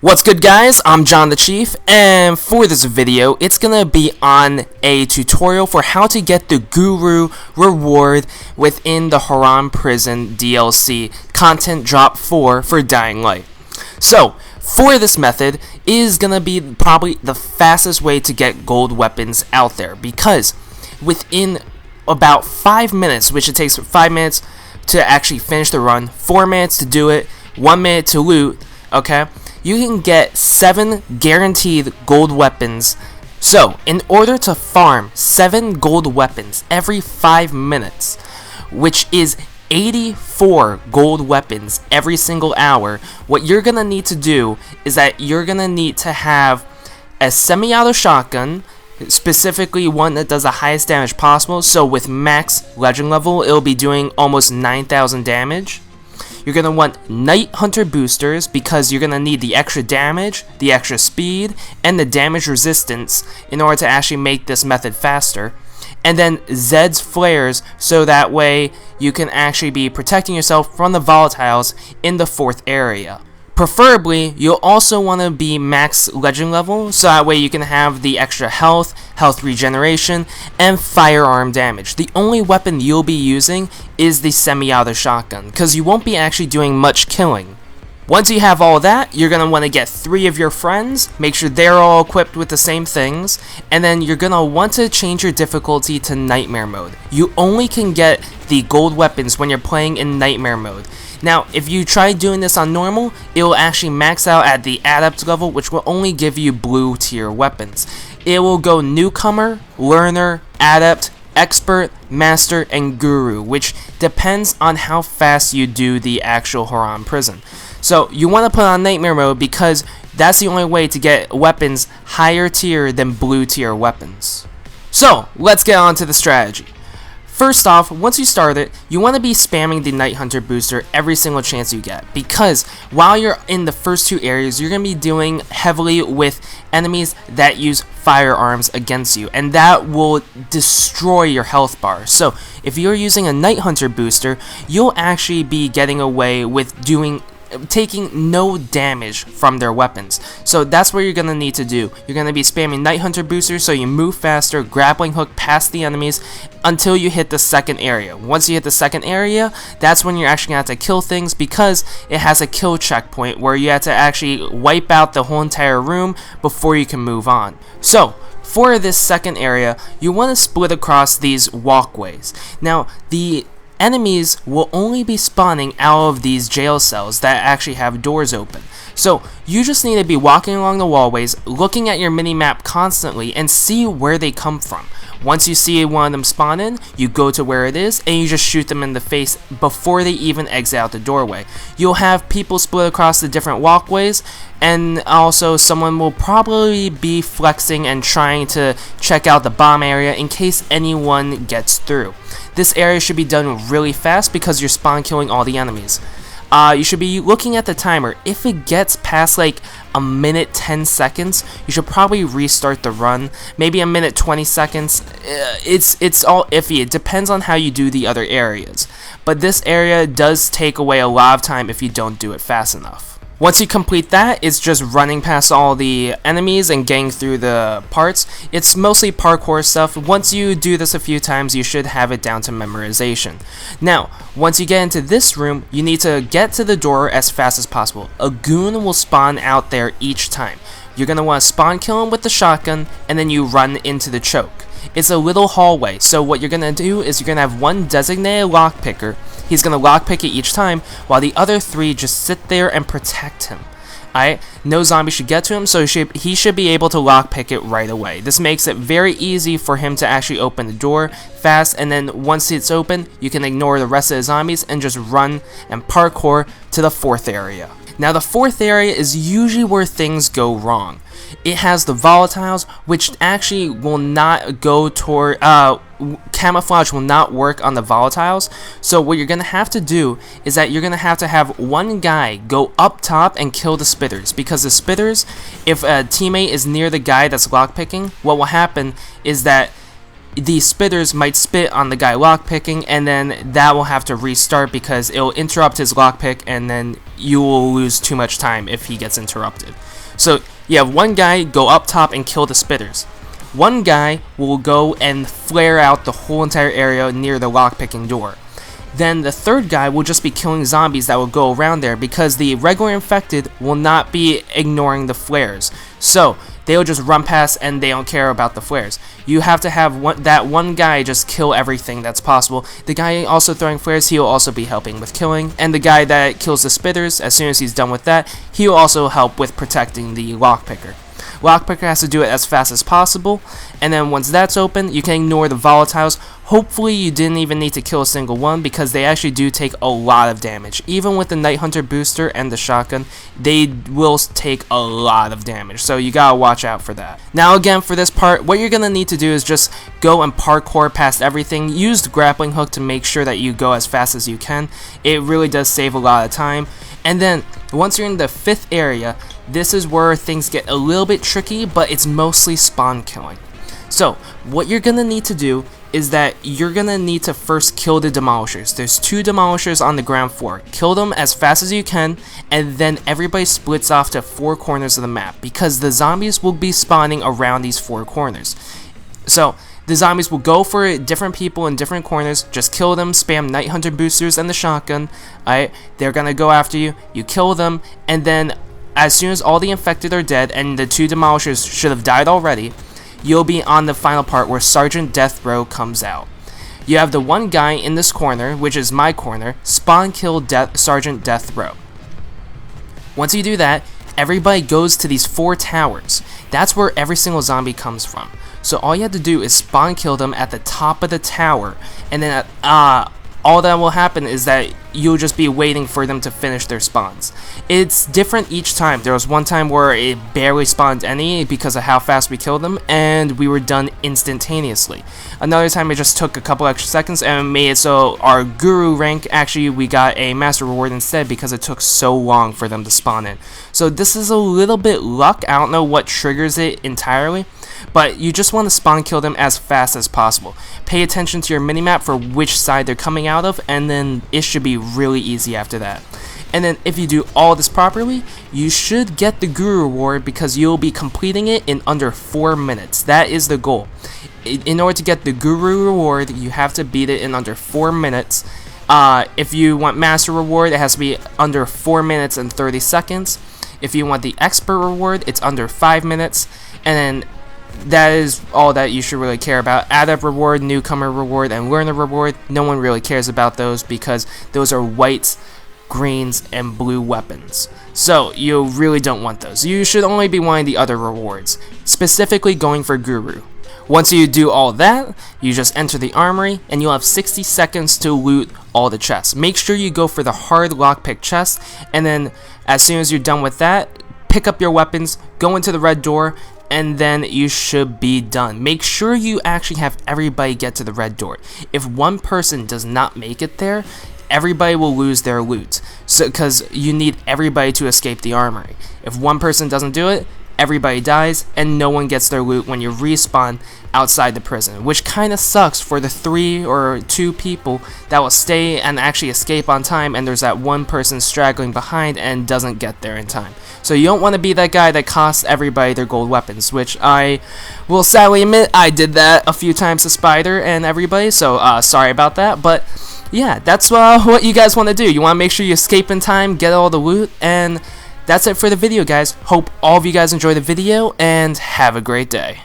What's good, guys? I'm John the Chief, and for this video it's gonna be on a tutorial for how to get the Guru reward within the Harran prison DLC content drop 4 for Dying Light. So for this method is gonna be probably the fastest way to get gold weapons out there, because within about 5 minutes, which it takes 5 minutes to actually finish the run, 4 minutes to do it, 1 minute to loot, okay, you can get 7 guaranteed gold weapons. So in order to farm 7 gold weapons every 5 minutes, which is 84 gold weapons every single hour, what you're gonna need to do is that you're gonna need to have a semi-auto shotgun, specifically one that does the highest damage possible. So with max legend level, it'll be doing almost 9,000 damage. You're going to want Night Hunter boosters because you're going to need the extra damage, the extra speed, and the damage resistance in order to actually make this method faster. And then Zed's flares, so that way you can actually be protecting yourself from the volatiles in the 4th area. Preferably, you'll also want to be max legend level, so that way you can have the extra health regeneration, and firearm damage. The only weapon you'll be using is the semi-auto shotgun, because you won't be actually doing much killing. Once you have all that, you're going to want to get 3 of your friends, make sure they're all equipped with the same things, and then you're going to want to change your difficulty to Nightmare mode. You only can get the gold weapons when you're playing in Nightmare mode. Now, if you try doing this on normal, it will actually max out at the adept level, which will only give you blue tier weapons. It will go newcomer, learner, adept, expert, master, and guru, which depends on how fast you do the actual Harran prison. So you want to put on nightmare mode because that's the only way to get weapons higher tier than blue tier weapons. So let's get on to the strategy. First off, once you start it, you want to be spamming the Night Hunter booster every single chance you get, because while you're in the first 2 areas, you're going to be dealing heavily with enemies that use firearms against you, and that will destroy your health bar. So if you're using a Night Hunter booster, you'll actually be getting away with taking no damage from their weapons. So that's what you're gonna need to do. You're gonna be spamming Night Hunter boosters so you move faster, grappling hook past the enemies until you hit the 2nd area. Once you hit the 2nd area, that's when you're actually gonna have to kill things, because it has a kill checkpoint where you have to actually wipe out the whole entire room before you can move on. So for this 2nd area, you want to split across these walkways. Now the enemies will only be spawning out of these jail cells that actually have doors open. So you just need to be walking along the wallways, looking at your mini-map constantly, and see where they come from. Once you see one of them spawn in, you go to where it is, and you just shoot them in the face before they even exit out the doorway. You'll have people split across the different walkways, and also someone will probably be flexing and trying to check out the bomb area in case anyone gets through. This area should be done really fast because you're spawn killing all the enemies. You should be looking at the timer. If it gets past like a minute 10 seconds, you should probably restart the run. Maybe a minute 20 seconds. It's all iffy. It depends on how you do the other areas. But this area does take away a lot of time if you don't do it fast enough. Once you complete that, it's just running past all the enemies and getting through the parts. It's mostly parkour stuff. Once you do this a few times, you should have it down to memorization. Now, once you get into this room, you need to get to the door as fast as possible. A goon will spawn out there each time. You're going to want to spawn kill him with the shotgun, and then you run into the choke. It's a little hallway, so what you're going to do is you're going to have one designated lockpicker. He's going to lockpick it each time, while the other 3 just sit there and protect him. Alright, no zombie should get to him, so he should be able to lockpick it right away. This makes it very easy for him to actually open the door fast, and then once it's open, you can ignore the rest of the zombies and just run and parkour to the 4th area. Now the 4th area is usually where things go wrong. It has the volatiles, which actually will not go toward, camouflage will not work on the volatiles. So what you're going to have to do is that you're going to have one guy go up top and kill the spitters, because the spitters, if a teammate is near the guy that's lockpicking, what will happen is that the spitters might spit on the guy lockpicking, and then that will have to restart because it will interrupt his lockpick, and then you will lose too much time if he gets interrupted. So you have one guy go up top and kill the spitters. One guy will go and flare out the whole entire area near the lockpicking door. Then the third guy will just be killing zombies that will go around there because the regular infected will not be ignoring the flares. So they'll just run past and they don't care about the flares. You have to have that one guy just kill everything that's possible. The guy also throwing flares, he will also be helping with killing. And the guy that kills the spitters, as soon as he's done with that, he will also help with protecting the lockpicker. Lockpicker has to do it as fast as possible, and then once that's open, you can ignore the volatiles. Hopefully you didn't even need to kill a single one because they actually do take a lot of damage. Even with the Night Hunter booster and the shotgun, they will take a lot of damage, so you gotta watch out for that. Now again, for this part, what you're gonna need to do is just go and parkour past everything. Use the grappling hook to make sure that you go as fast as you can. It really does save a lot of time. And then once you're in the 5th area, this is where things get a little bit tricky, but it's mostly spawn killing. So what you're gonna need to do is that you're gonna need to first kill the demolishers. There's 2 demolishers on the ground floor. Kill them as fast as you can, and then everybody splits off to 4 corners of the map because the zombies will be spawning around these 4 corners. So the zombies will go for different people in different corners. Just kill them, spam Night Hunter boosters and the shotgun. Alright, they're gonna go after you. You kill them, and then as soon as all the infected are dead and the 2 demolishers should have died already, you'll be on the final part where Sergeant Death Row comes out. You have the one guy in this corner, which is my corner, spawn kill Sergeant Death Row. Once you do that, everybody goes to these 4 towers. That's where every single zombie comes from. So all you have to do is spawn kill them at the top of the tower, and then all that will happen is that you'll just be waiting for them to finish their spawns. It's different each time. There was one time where it barely spawned any because of how fast we killed them, and we were done instantaneously. Another time it just took a couple extra seconds and made it so our guru rank, actually we got a master reward instead because it took so long for them to spawn in. So this is a little bit luck. I don't know what triggers it entirely, but you just want to spawn kill them as fast as possible. Pay attention to your minimap for which side they're coming out of, and then it should be really easy after that. And then if you do all this properly, you should get the Guru reward because you'll be completing it in under 4 minutes. That is the goal. In order to get the Guru reward, you have to beat it in under 4 minutes. If you want Master reward, it has to be under 4 minutes and 30 seconds. If you want the Expert reward, it's under 5 minutes. And then that is all that you should really care about. Adept reward, Newcomer reward, and Learner reward, no one really cares about those because those are whites, greens, and blue weapons. So you really don't want those. You should only be wanting the other rewards, specifically going for Guru. Once you do all that, you just enter the armory, and you'll have 60 seconds to loot all the chests. Make sure you go for the hard lockpick chest, and then as soon as you're done with that, pick up your weapons, go into the red door, and then you should be done. Make sure you actually have everybody get to the red door. If one person does not make it there, everybody will lose their loot. So, because you need everybody to escape the armory. If one person doesn't do it, everybody dies, and no one gets their loot when you respawn outside the prison, which kind of sucks for the 3 or 2 people that will stay and actually escape on time, and there's that one person straggling behind and doesn't get there in time. So you don't want to be that guy that costs everybody their gold weapons, which I will sadly admit I did that a few times to Spider and everybody, so sorry about that. But yeah, that's what you guys want to do. You want to make sure you escape in time, get all the loot, and that's it for the video, guys. Hope all of you guys enjoy the video, and have a great day.